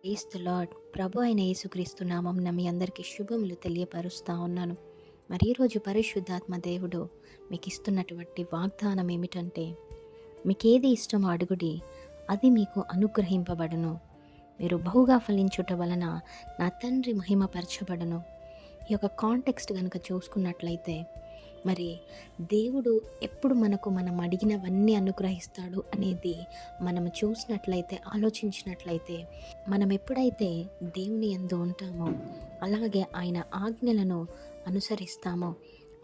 Praise the lord. ప్రభు అయిన యేసుక్రీస్తు నామమున మీ అందరికీ శుభములు తెలియపరుస్తా ఉన్నాను. మరి ఈరోజు పరిశుద్ధాత్మ దేవుడు మీకు ఇస్తున్నటువంటి వాగ్దానం ఏమిటంటే, మీకేది ఇష్టమో అడుగుడి, అది మీకు అనుగ్రహింపబడును. మీరు బహుగా ఫలించుట వలన నా తండ్రి మహిమపరచబడును. ఈ యొక్క కాంటెక్స్ట్ కనుక చూసుకున్నట్లయితే, మరి దేవుడు ఎప్పుడు మనం అడిగినవన్నీ అనుగ్రహిస్తాడు అనేది మనం చూసినట్లయితే, ఆలోచించినట్లయితే, మనం ఎప్పుడైతే దేవుని యందు ఉంటామో, అలాగే ఆయన ఆజ్ఞలను అనుసరిస్తామో,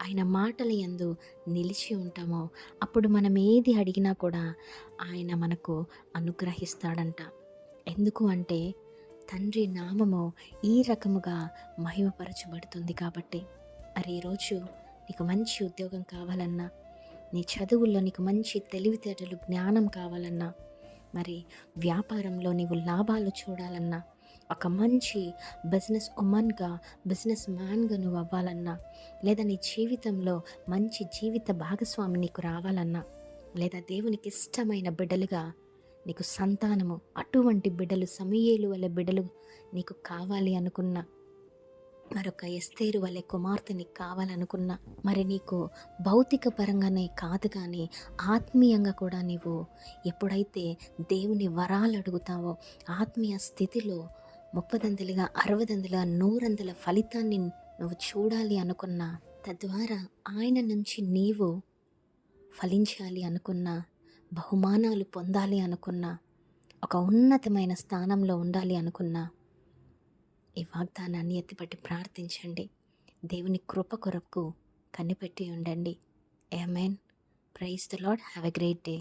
ఆయన మాటల యందు నిలిచి ఉంటామో, అప్పుడు మనం ఏది అడిగినా కూడా ఆయన మనకు అనుగ్రహిస్తాడంట. ఎందుకు అంటే తండ్రి నామము ఈ రకముగా మహిమపరచబడుతుంది కాబట్టి. మరి ఈరోజు నీకు మంచి ఉద్యోగం కావాలన్నా, నీ చదువుల్లో నీకు మంచి తెలివితేటలు జ్ఞానం కావాలన్నా, మరి వ్యాపారంలో నీవు లాభాలు చూడాలన్నా, ఒక మంచి బిజినెస్ ఉమెన్గా, బిజినెస్ మ్యాన్గా నువ్వు అవ్వాలన్నా, లేదా నీ జీవితంలో మంచి జీవిత భాగస్వామి నీకు రావాలన్నా, లేదా దేవునికి ఇష్టమైన బిడ్డలుగా నీకు సంతానము, అటువంటి బిడ్డలు సమూయేలు వలె బిడ్డలు నీకు కావాలి అనుకున్నా, మరొక ఎస్తేరు వలె కుమార్తె నీకు కావాలనుకున్నా, మరి నీకు భౌతిక పరంగానే కాదు కానీ ఆత్మీయంగా కూడా నీవు ఎప్పుడైతే దేవుని వరాలు అడుగుతావో, ఆత్మీయ స్థితిలో 30 60 100 ఫలితాన్ని నువ్వు చూడాలి అనుకున్నా, తద్వారా ఆయన నుంచి నీవు ఫలించాలి అనుకున్నా, బహుమానాలు పొందాలి అనుకున్నా, ఒక ఉన్నతమైన స్థానంలో ఉండాలి అనుకున్నా, ఈ వాగ్దానాన్ని ఎత్తిపట్టి ప్రార్థించండి. దేవుని కృప కొరకు కనిపెట్టి ఉండండి. ఆమేన్. Praise the lord. Have a great day.